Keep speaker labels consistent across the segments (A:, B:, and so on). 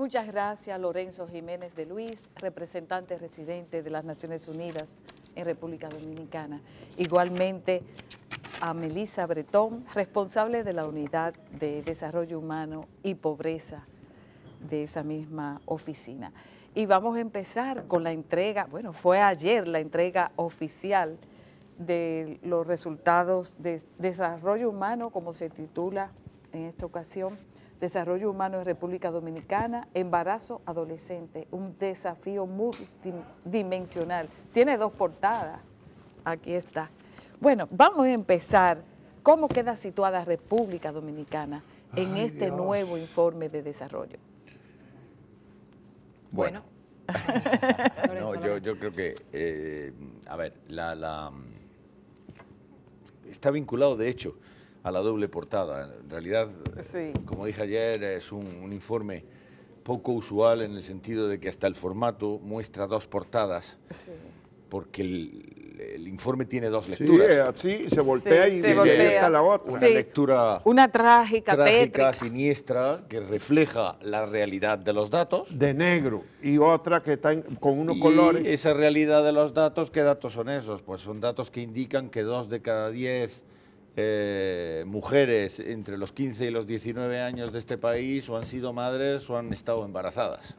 A: Muchas gracias, Lorenzo Jiménez de Luis, representante residente de las Naciones Unidas en República Dominicana. Igualmente a Melissa Bretón, responsable de la Unidad de Desarrollo Humano y Pobreza de esa misma oficina. Y vamos a empezar con la entrega, bueno, fue ayer la entrega oficial de los resultados de desarrollo humano, como se titula en esta ocasión, Desarrollo Humano en República Dominicana, embarazo adolescente, un desafío multidimensional. Tiene dos portadas, aquí está. Bueno, vamos a empezar. ¿Cómo queda situada República Dominicana en este nuevo informe de desarrollo?
B: Bueno. No, yo creo que, a ver, está vinculado de hecho a la doble portada. En realidad, sí, como dije ayer, es un informe poco usual en el sentido de que hasta el formato muestra dos portadas, sí, porque el informe tiene dos lecturas.
C: Sí, así se voltea, sí, y está la otra.
B: Una, sí, lectura
A: una trágica,
B: tétrica, siniestra, que refleja la realidad de los datos.
C: De negro, y otra que está con unos colores.
B: Y esa realidad de los datos, ¿qué datos son esos? Pues son datos que indican que 2 de cada 10 mujeres entre los 15 y los 19 años de este país o han sido madres o han estado embarazadas,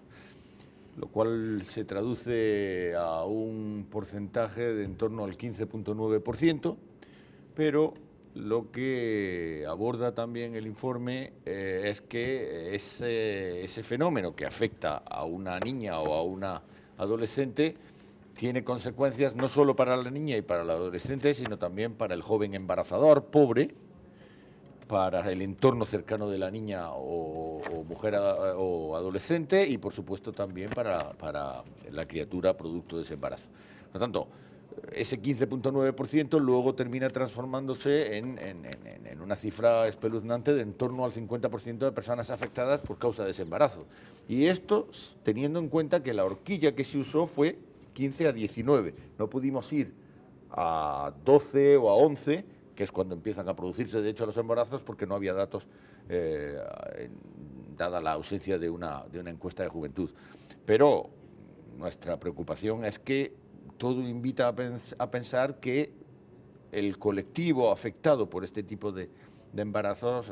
B: lo cual se traduce a un porcentaje de en torno al 15.9%, pero lo que aborda también el informe es que ese fenómeno que afecta a una niña o a una adolescente tiene consecuencias no solo para la niña y para el adolescente, sino también para el joven embarazador pobre, para el entorno cercano de la niña o mujer o adolescente y por supuesto también para la criatura producto de ese embarazo. Por lo tanto, ese 15.9% luego termina transformándose en una cifra espeluznante de en torno al 50% de personas afectadas por causa de ese embarazo. Y esto teniendo en cuenta que la horquilla que se usó fue 15 a 19, no pudimos ir a 12 o a 11, que es cuando empiezan a producirse de hecho los embarazos, porque no había datos, dada la ausencia de una encuesta de juventud. Pero nuestra preocupación es que todo invita a pensar que el colectivo afectado por este tipo de embarazos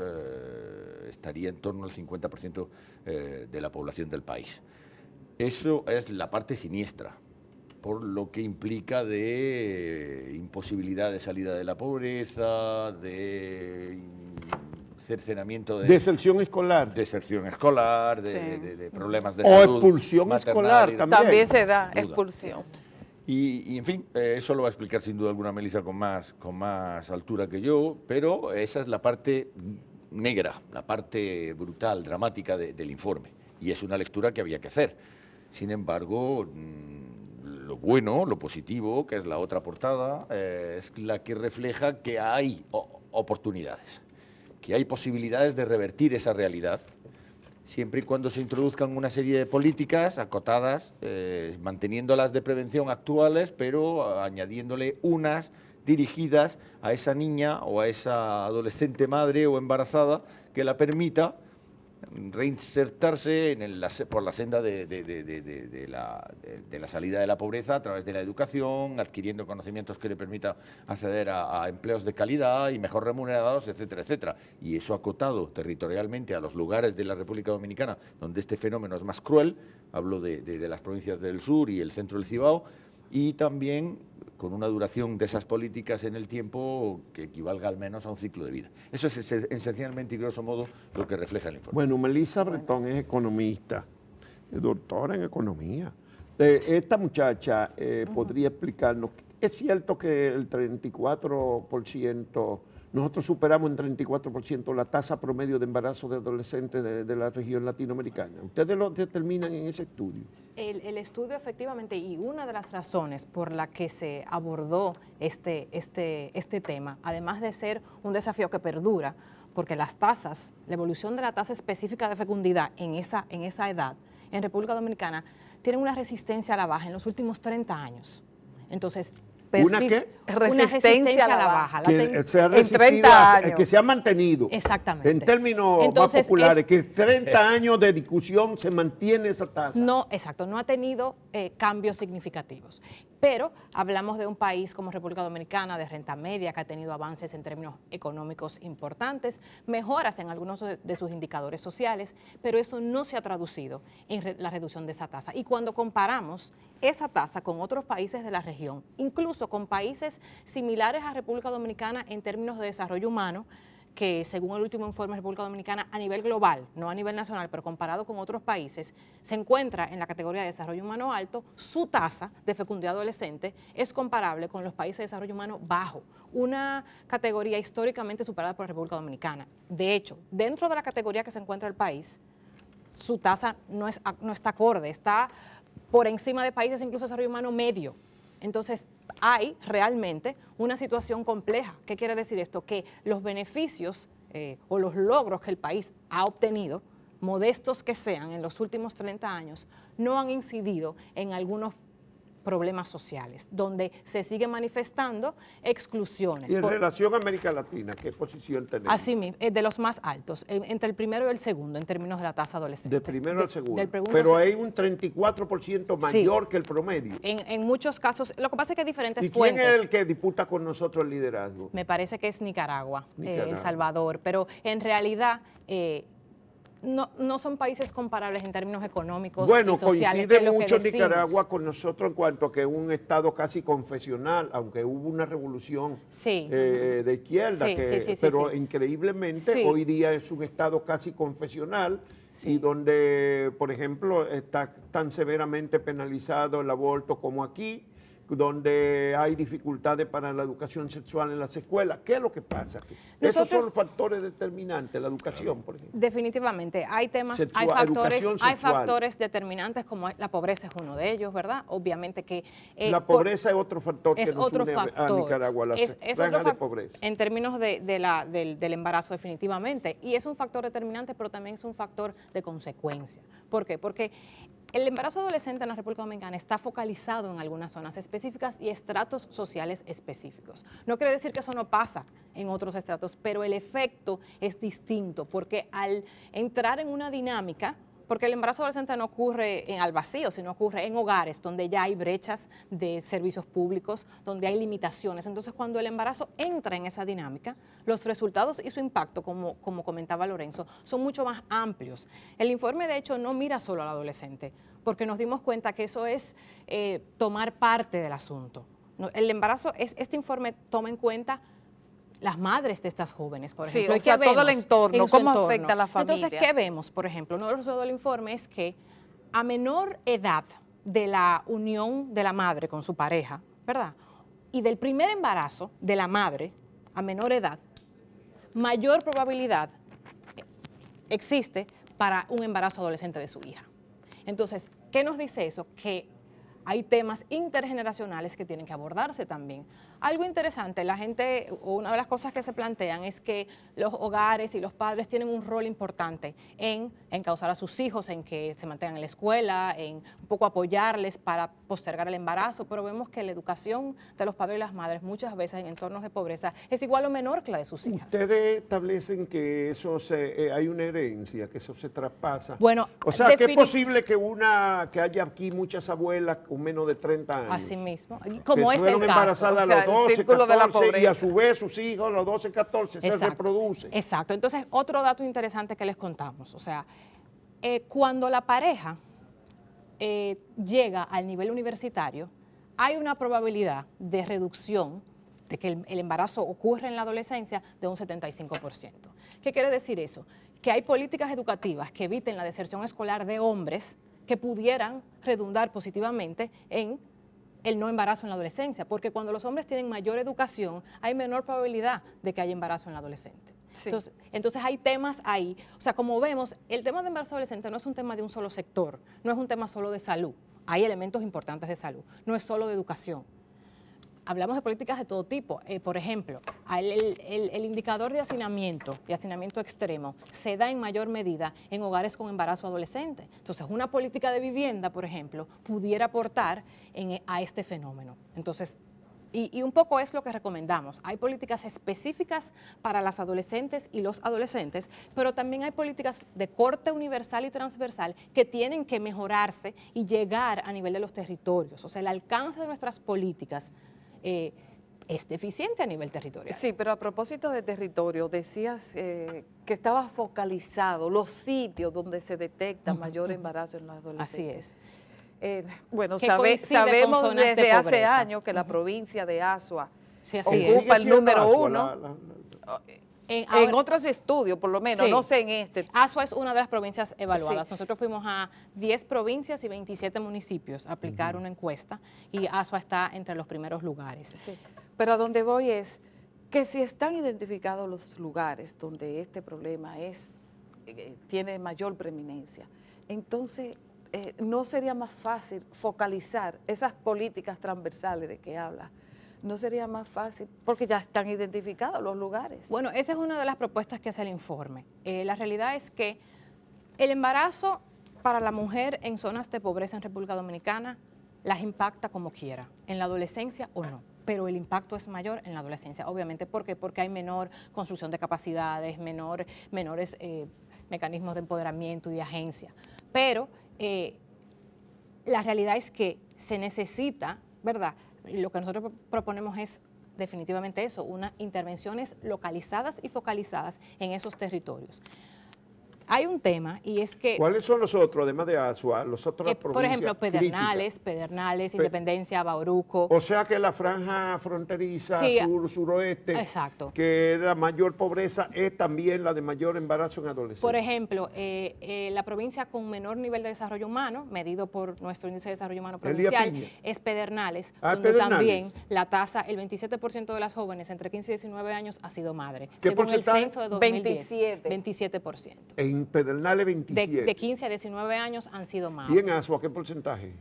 B: estaría en torno al 50% de la población del país. Eso es la parte siniestra, por lo que implica de imposibilidad de salida de la pobreza, de cercenamiento de...
C: Deserción escolar.
B: Deserción escolar, de, sí, de problemas de
C: o
B: salud. O
C: expulsión escolar también.
A: También se da expulsión.
B: Y en fin, eso lo va a explicar sin duda alguna Melissa con más altura que yo, pero esa es la parte negra, la parte brutal, dramática del informe. Y es una lectura que había que hacer. Sin embargo, lo bueno, lo positivo, que es la otra portada, es la que refleja que hay oportunidades, que hay posibilidades de revertir esa realidad, siempre y cuando se introduzcan una serie de políticas acotadas, manteniendo las de prevención actuales, pero añadiéndole unas dirigidas a esa niña o a esa adolescente madre o embarazada que la permita reinsertarse por la senda de la salida de la pobreza a través de la educación, adquiriendo conocimientos que le permita acceder a empleos de calidad y mejor remunerados, etcétera, etcétera. Y eso acotado territorialmente a los lugares de la República Dominicana donde este fenómeno es más cruel, hablo de las provincias del sur y el centro del Cibao, y también con una duración de esas políticas en el tiempo que equivalga al menos a un ciclo de vida. Eso es esencialmente y grosso modo lo que refleja el informe.
C: Bueno, Melissa Bretón es economista, es doctora en economía. Esta muchacha podría explicarnos, ¿es cierto que el 34%, nosotros superamos en 34% la tasa promedio de embarazo de adolescentes de la región latinoamericana? ¿Ustedes lo determinan en ese estudio?
D: El estudio efectivamente, y una de las razones por la que se abordó este tema, además de ser un desafío que perdura, porque las tasas, la evolución de la tasa específica de fecundidad en esa edad, en República Dominicana, tienen una resistencia a la baja en los últimos 30 años. Entonces,
C: ¿Una
D: persiste.
C: qué?
D: Una resistencia a la baja.
C: Que se ha
A: en
C: resistido
A: 30 años.
C: que se ha mantenido.
D: Exactamente.
C: En términos
D: Entonces,
C: más populares, que 30 años de discusión se mantiene esa tasa.
D: No, exacto, no ha tenido cambios significativos. Pero hablamos de un país como República Dominicana, de renta media, que ha tenido avances en términos económicos importantes, mejoras en algunos de sus indicadores sociales, pero eso no se ha traducido en la reducción de esa tasa. Y cuando comparamos esa tasa con otros países de la región, incluso con países similares a República Dominicana en términos de desarrollo humano, que según el último informe de República Dominicana a nivel global, no a nivel nacional, pero comparado con otros países, se encuentra en la categoría de desarrollo humano alto, su tasa de fecundidad adolescente es comparable con los países de desarrollo humano bajo, una categoría históricamente superada por la República Dominicana. De hecho, dentro de la categoría que se encuentra el país, su tasa no está acorde, está por encima de países incluso de desarrollo humano medio. Entonces, hay realmente una situación compleja. ¿Qué quiere decir esto? Que los beneficios o los logros que el país ha obtenido, modestos que sean, en los últimos 30 años, no han incidido en algunos problemas sociales, donde se siguen manifestando exclusiones.
C: Y en relación a América Latina, ¿qué posición tenemos?
D: Así mismo, de los más altos, entre el primero y el segundo, en términos de la tasa adolescente.
C: De primero al segundo.
D: Pero
C: Pero hay un 34% mayor
D: sí,
C: que el promedio.
D: En muchos casos, lo que pasa es que hay diferentes
C: ¿Y quién
D: fuentes.
C: es el que disputa con nosotros el liderazgo?
D: Me parece que es Nicaragua,
C: Nicaragua.
D: El Salvador, pero en realidad no son países comparables en términos económicos
C: Bueno,
D: y sociales.
C: coincide
D: que es lo que
C: mucho
D: decimos.
C: Nicaragua con nosotros en cuanto a que es un estado casi confesional, aunque hubo una revolución
D: Sí.
C: de izquierda,
D: Sí, sí,
C: pero
D: sí.
C: increíblemente
D: Sí.
C: hoy día es un estado casi confesional
D: Sí.
C: y donde, por ejemplo, está tan severamente penalizado el aborto como aquí, donde hay dificultades para la educación sexual en las escuelas. ¿Qué es lo que pasa? Esos son los factores determinantes, la educación, por ejemplo.
D: Definitivamente, hay temas, hay
C: Educación sexual.
D: factores determinantes como la pobreza es uno de ellos, ¿verdad? Obviamente que...
C: La pobreza es otro factor que
D: es
C: nos
D: otro
C: une
D: factor.
C: a Nicaragua, la
D: Es
C: franja
D: otro
C: de pobreza.
D: En términos del embarazo, definitivamente. Y es un factor determinante, pero también es un factor de consecuencia. ¿Por qué? Porque el embarazo adolescente en la República Dominicana está focalizado en algunas zonas específicas y estratos sociales específicos. No quiere decir que eso no pasa en otros estratos, pero el efecto es distinto, porque al entrar en una dinámica, porque el embarazo adolescente no ocurre al vacío, sino ocurre en hogares donde ya hay brechas de servicios públicos, donde hay limitaciones. Entonces, cuando el embarazo entra en esa dinámica, los resultados y su impacto, como comentaba Lorenzo, son mucho más amplios. El informe, de hecho, no mira solo al adolescente, porque nos dimos cuenta que eso es tomar parte del asunto. El embarazo, este informe toma en cuenta las madres de estas jóvenes, por ejemplo.
A: Sí, o sea, todo el entorno, cómo afecta a la familia.
D: Entonces, ¿qué vemos? Por ejemplo, uno de los resultados del informe es que a menor edad de la unión de la madre con su pareja, ¿verdad? Y del primer embarazo de la madre a menor edad, mayor probabilidad existe para un embarazo adolescente de su hija. Entonces, ¿qué nos dice eso? Que hay temas intergeneracionales que tienen que abordarse también. Algo interesante, la gente, una de las cosas que se plantean es que los hogares y los padres tienen un rol importante en encauzar a sus hijos, en que se mantengan en la escuela, en un poco apoyarles para postergar el embarazo, pero vemos que la educación de los padres y las madres muchas veces en entornos de pobreza es igual o menor que la de sus hijas.
C: Ustedes establecen que eso hay una herencia, que eso se traspasa.
D: Bueno,
C: o sea, que es posible que haya aquí muchas abuelas con menos de 30 años.
D: Así mismo, como
C: que
D: es
C: fueron
D: el caso.
C: embarazadas
A: O sea,
C: a los 12,
A: círculo de la
C: 14 y a
A: pobreza.
C: su vez sus hijos a los 12, 14 se reproducen.
D: Exacto. Entonces, otro dato interesante que les contamos, o sea, cuando la pareja llega al nivel universitario, hay una probabilidad de reducción de que el embarazo ocurre en la adolescencia de un 75%. ¿Qué quiere decir eso? Que hay políticas educativas que eviten la deserción escolar de hombres que pudieran redundar positivamente en el no embarazo en la adolescencia, porque cuando los hombres tienen mayor educación, hay menor probabilidad de que haya embarazo en la adolescente. Sí. Entonces hay temas ahí, o sea, como vemos, el tema de embarazo adolescente no es un tema de un solo sector, no es un tema solo de salud, hay elementos importantes de salud, no es solo de educación. Hablamos de políticas de todo tipo. Por ejemplo, el indicador de hacinamiento y hacinamiento extremo se da en mayor medida en hogares con embarazo adolescente. Entonces, una política de vivienda, por ejemplo, pudiera aportar a este fenómeno. Entonces, Y un poco es lo que recomendamos. Hay políticas específicas para las adolescentes y los adolescentes, pero también hay políticas de corte universal y transversal que tienen que mejorarse y llegar a nivel de los territorios. O sea, el alcance de nuestras políticas es deficiente a nivel territorial.
A: Sí, pero a propósito de territorio, decías que estaba focalizado los sitios donde se detecta mayor embarazo en los adolescentes.
D: Así es.
A: Bueno,
D: Que coincide con
A: sabemos
D: zonas de
A: desde hace
D: pobreza.
A: años que la provincia de Azua
D: Sí, así es.
C: Sigue
A: ocupa el
C: siendo
A: número
C: Azua,
A: uno. En
D: Ahora-
A: otros estudios, por lo menos,
D: Sí.
A: no sé en este.
D: Azua es una de las provincias evaluadas.
A: Sí.
D: Nosotros fuimos a 10 provincias y 27 municipios a aplicar una encuesta y Azua está entre los primeros lugares.
A: Sí. Pero a donde voy es que si están identificados los lugares donde este problema tiene mayor preeminencia, entonces no sería más fácil focalizar esas políticas transversales de que habla. No sería más fácil porque ya están identificados los lugares.
D: Bueno, esa es una de las propuestas que hace el informe. La realidad es que el embarazo para la mujer en zonas de pobreza en República Dominicana las impacta como quiera, en la adolescencia o no, pero el impacto es mayor en la adolescencia, obviamente. ¿Por qué? Porque hay menor construcción de capacidades, menores mecanismos de empoderamiento y de agencia. Pero la realidad es que se necesita, ¿verdad? Lo que nosotros proponemos es definitivamente eso, unas intervenciones localizadas y focalizadas en esos territorios. Hay un tema y es que,
C: ¿Cuáles son los otros, además de Azua, los otros
D: por
C: provincias
D: ejemplo, Pedernales, Independencia, Bauruco.
C: O sea que la franja fronteriza
D: Sí,
C: suroeste,
D: exacto.
C: que la mayor pobreza es también la de mayor embarazo en adolescentes.
D: Por ejemplo, la provincia con menor nivel de desarrollo humano, medido por nuestro índice de desarrollo humano
C: Elías
D: provincial,
C: Piña.
D: es Pedernales,
C: Ah,
D: donde
C: Pedernales.
D: también la tasa, el 27% de las jóvenes entre 15 y 19 años ha sido madre.
C: ¿Qué
D: Según el
C: porcentaje?
D: censo de 2010,
A: 27.
D: 27%.
C: En Pedernales 27.
D: De 15 a 19 años han sido madres.
C: ¿Y en Azua qué porcentaje?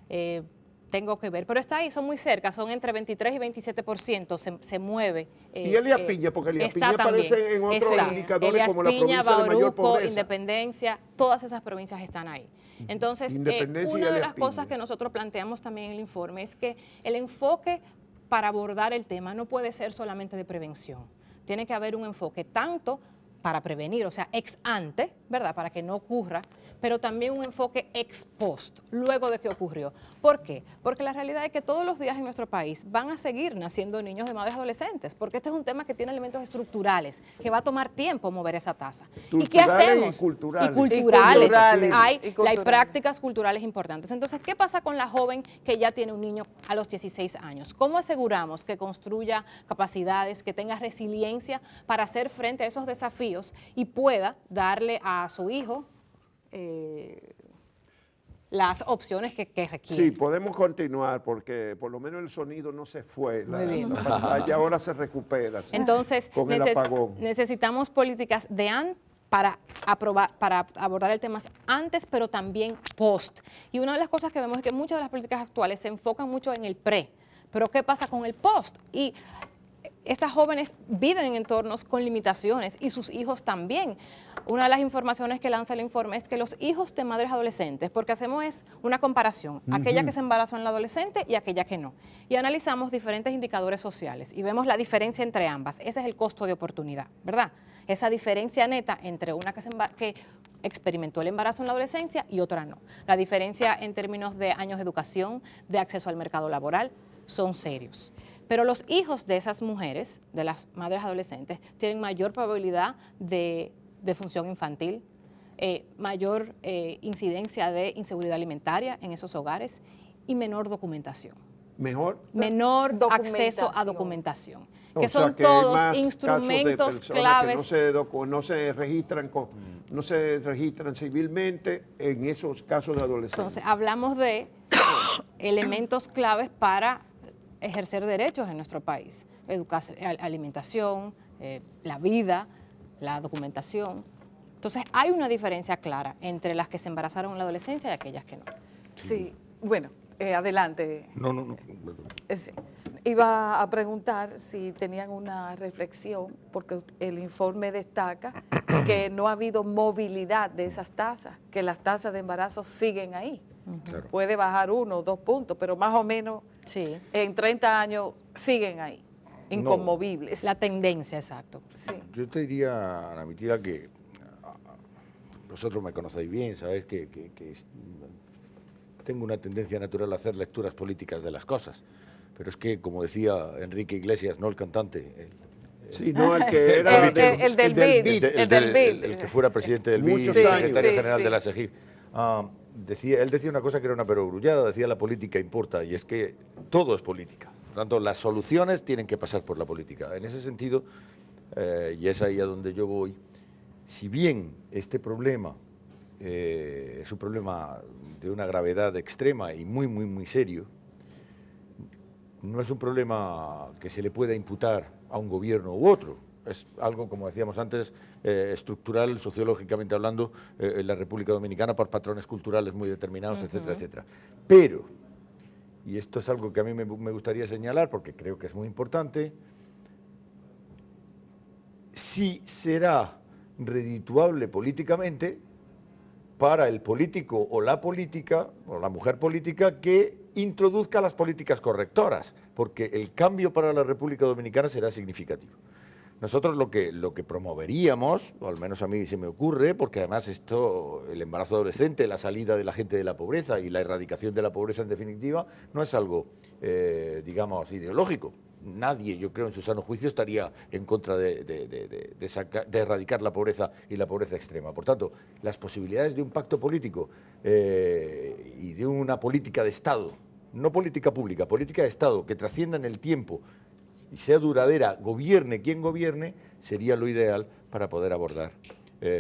D: Tengo que ver, pero está ahí, son muy cerca, son entre 23 y 27%, se mueve.
C: ¿Y Elías Piña? Porque Elías
D: está
C: Piña aparece
D: también,
C: en otros
D: está.
C: indicadores
D: Elías
C: como la
D: Piña,
C: provincia de mayor
D: Bauruco,
C: pobreza.
D: Independencia, todas esas provincias están ahí. Entonces,
C: Independencia y
D: una de
C: Elías
D: las cosas
C: Piña.
D: que nosotros planteamos también en el informe es que el enfoque para abordar el tema no puede ser solamente de prevención. Tiene que haber un enfoque tanto para prevenir, o sea, ex ante, ¿verdad?, para que no ocurra, pero también un enfoque ex post, luego de que ocurrió. ¿Por qué? Porque la realidad es que todos los días en nuestro país van a seguir naciendo niños de madres adolescentes, porque este es un tema que tiene elementos estructurales, que va a tomar tiempo mover esa tasa. ¿Y qué hacemos?
C: Y culturales.
D: Y culturales. Hay
A: culturales.
D: prácticas culturales importantes. Entonces, ¿qué pasa con la joven que ya tiene un niño a los 16 años? ¿Cómo aseguramos que construya capacidades, que tenga resiliencia para hacer frente a esos desafíos y pueda darle a su hijo las opciones que requiere?
C: Sí, podemos continuar porque por lo menos el sonido no se fue.
D: Muy bien.
C: La pantalla ahora se recupera. ¿sí?
D: Entonces,
C: con el apagón.
D: necesitamos políticas para abordar el tema antes, pero también post. Y una de las cosas que vemos es que muchas de las políticas actuales se enfocan mucho en el pre, pero ¿qué pasa con el post? Y estas jóvenes viven en entornos con limitaciones y sus hijos también. Una de las informaciones que lanza el informe es que los hijos de madres adolescentes, porque hacemos es una comparación, aquella que se embarazó en la adolescente y aquella que no. Y analizamos diferentes indicadores sociales y vemos la diferencia entre ambas. Ese es el costo de oportunidad, ¿verdad? Esa diferencia neta entre una que experimentó el embarazo en la adolescencia y otra no. La diferencia en términos de años de educación, de acceso al mercado laboral, son serios. Pero los hijos de esas mujeres, de las madres adolescentes, tienen mayor probabilidad de función infantil, mayor incidencia de inseguridad alimentaria en esos hogares y menor documentación. Menor acceso a documentación. Que
C: O sea,
D: son
C: que hay
D: todos
C: más
D: instrumentos
C: casos de personas
D: claves.
C: Que no se registran civilmente en esos casos de adolescentes.
D: Entonces, hablamos de elementos claves para ejercer derechos en nuestro país. Educación, alimentación, la vida, la documentación. Entonces, hay una diferencia clara entre las que se embarazaron en la adolescencia y aquellas que no.
A: Sí, bueno, adelante.
B: No.
A: Sí. Iba a preguntar si tenían una reflexión, porque el informe destaca que no ha habido movilidad de esas tasas, que las tasas de embarazo siguen ahí.
B: Claro.
A: Puede bajar 1 o 2 puntos, pero más o menos
D: Sí,
A: en 30 años siguen ahí, inconmovibles.
D: la tendencia, exacto.
A: Sí.
B: Yo te diría, Ana Mitila, que vosotros me conocéis bien, sabéis que tengo una tendencia natural a hacer lecturas políticas de las cosas. Pero es que, como decía Enrique Iglesias, no el cantante,
C: Sí, no, el que era
A: El del BID.
B: el que fuera presidente del BID,
C: Muchos
B: secretario
C: años.
B: general
A: Sí,
B: de la
A: sí.
B: SEGIF. Él decía una cosa que era una perogrullada, decía la política importa, y es que todo es política. Por lo tanto, las soluciones tienen que pasar por la política. En ese sentido, y es ahí a donde yo voy, si bien este problema es un problema de una gravedad extrema y muy, muy, muy serio, no es un problema que se le pueda imputar a un gobierno u otro. Es algo, como decíamos antes, estructural, sociológicamente hablando, en la República Dominicana por patrones culturales muy determinados, etcétera, etcétera. Pero, y esto es algo que a mí me gustaría señalar porque creo que es muy importante, sí será redituable políticamente para el político o la política, o la mujer política, que introduzca las políticas correctoras, porque el cambio para la República Dominicana será significativo. Nosotros lo que promoveríamos, o al menos a mí se me ocurre, porque además esto, el embarazo adolescente, la salida de la gente de la pobreza y la erradicación de la pobreza en definitiva, no es algo, digamos, ideológico. Nadie, yo creo, en su sano juicio estaría en contra de erradicar la pobreza y la pobreza extrema. Por tanto, las posibilidades de un pacto político y de una política de Estado, no política pública, política de Estado, que trascienda en el tiempo y sea duradera, gobierne quien gobierne, sería lo ideal para poder abordar,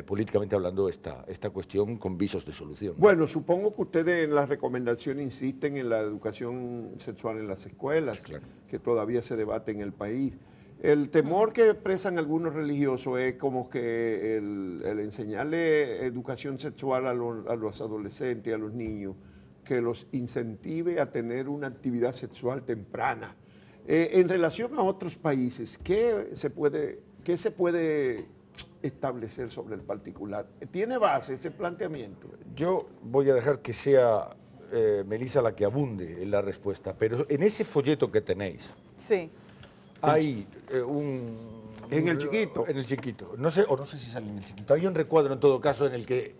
B: políticamente hablando, esta cuestión con visos de solución.
C: Bueno, supongo que ustedes en la recomendación insisten en la educación sexual en las escuelas,
B: Claro.
C: que todavía se debate en el país. El temor que expresan algunos religiosos es como que el enseñarle educación sexual a los adolescentes, a los niños, que los incentive a tener una actividad sexual temprana. En relación a otros países, ¿qué se puede establecer sobre el particular? ¿Tiene base ese planteamiento?
B: Yo voy a dejar que sea Melissa la que abunde en la respuesta, pero en ese folleto que tenéis
A: Sí.
B: hay
C: ¿En el chiquito?
B: En el chiquito. No sé si sale en el chiquito. Hay un recuadro en todo caso en el que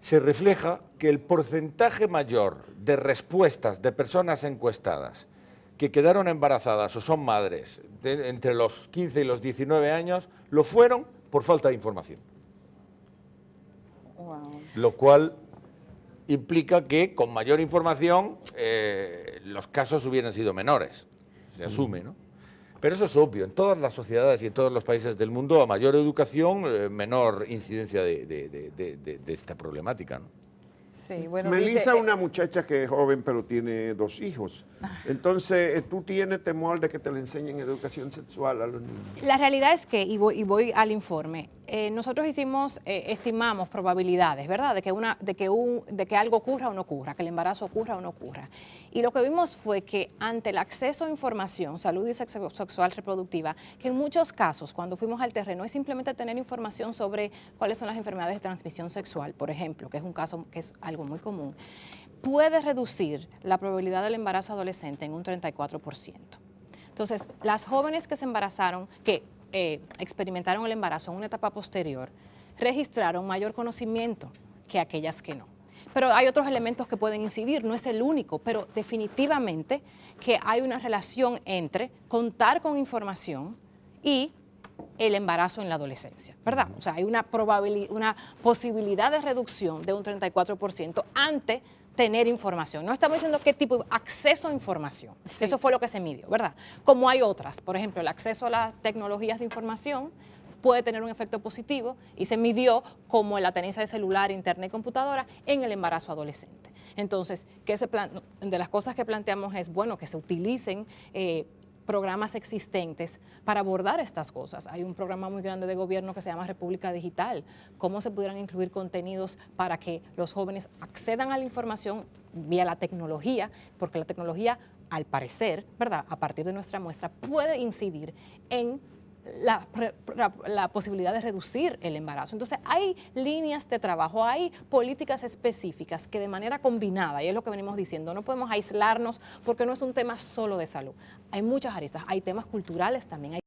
B: se refleja que el porcentaje mayor de respuestas de personas encuestadas que quedaron embarazadas o son madres entre los 15 y los 19 años, lo fueron por falta de información.
A: Wow.
B: Lo cual implica que con mayor información los casos hubieran sido menores, se asume, ¿no? Pero eso es obvio, en todas las sociedades y en todos los países del mundo, a mayor educación, menor incidencia de esta problemática, ¿no?
A: Sí, bueno,
C: Melissa
A: dice,
C: es una muchacha que es joven pero tiene 2 hijos. Entonces, ¿tú tienes temor de que te le enseñen educación sexual a los niños?
D: La realidad es que, y voy al informe, nosotros estimamos probabilidades, ¿verdad?, de que algo ocurra o no ocurra, que el embarazo ocurra o no ocurra. Y lo que vimos fue que ante el acceso a información, salud y sexo sexual reproductiva, que en muchos casos, cuando fuimos al terreno, es simplemente tener información sobre cuáles son las enfermedades de transmisión sexual, por ejemplo, que es un caso que es algo muy común, puede reducir la probabilidad del embarazo adolescente en un 34%. Entonces, las jóvenes que se embarazaron, que experimentaron el embarazo en una etapa posterior, registraron mayor conocimiento que aquellas que no. Pero hay otros elementos que pueden incidir, no es el único, pero definitivamente que hay una relación entre contar con información y el embarazo en la adolescencia, ¿verdad? O sea, hay una posibilidad de reducción de un 34% ante tener información. No estamos diciendo qué tipo de acceso a información.
A: Sí.
D: Eso fue lo que se midió, ¿verdad? Como hay otras, por ejemplo, el acceso a las tecnologías de información puede tener un efecto positivo y se midió como la tenencia de celular, internet y computadora en el embarazo adolescente. Entonces, de las cosas que planteamos es, bueno, que se utilicen programas existentes para abordar estas cosas. Hay un programa muy grande de gobierno que se llama República Digital. ¿Cómo se pudieran incluir contenidos para que los jóvenes accedan a la información vía la tecnología? Porque la tecnología, al parecer, ¿verdad?, a partir de nuestra muestra, puede incidir en la posibilidad de reducir el embarazo. Entonces, hay líneas de trabajo, hay políticas específicas que de manera combinada, y es lo que venimos diciendo, no podemos aislarnos porque no es un tema solo de salud. Hay muchas aristas, hay temas culturales también, hay